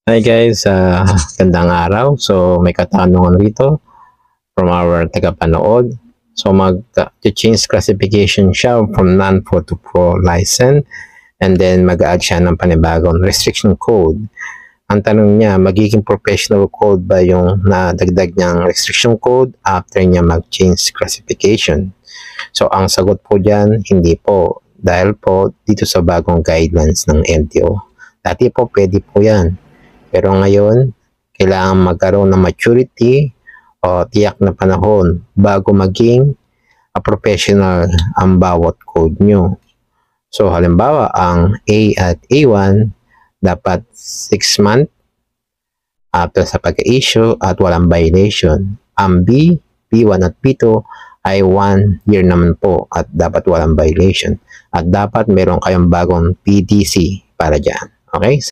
Hi guys, gandang araw. So may katanungan rito from our tagapanood. So mag-change classification siya from non-pro to pro license and then mag-add siya ng panibagong restriction code. Ang tanong niya, magiging professional code ba yung nadagdag niyang restriction code after niya mag-change classification? So ang sagot po dyan, hindi po. Dahil po dito sa bagong guidelines ng LTO. Dati po pwede po yan. Pero ngayon, kailangan magkaroon ng maturity o tiyak na panahon bago maging professional ang bawat code nyo. So halimbawa, ang A at A1 dapat 6 months after sa pag-issue at walang violation. Ang B, B1 at B2 ay 1 year naman po at dapat walang violation. At dapat meron kayong bagong PDC para dyan. Okay?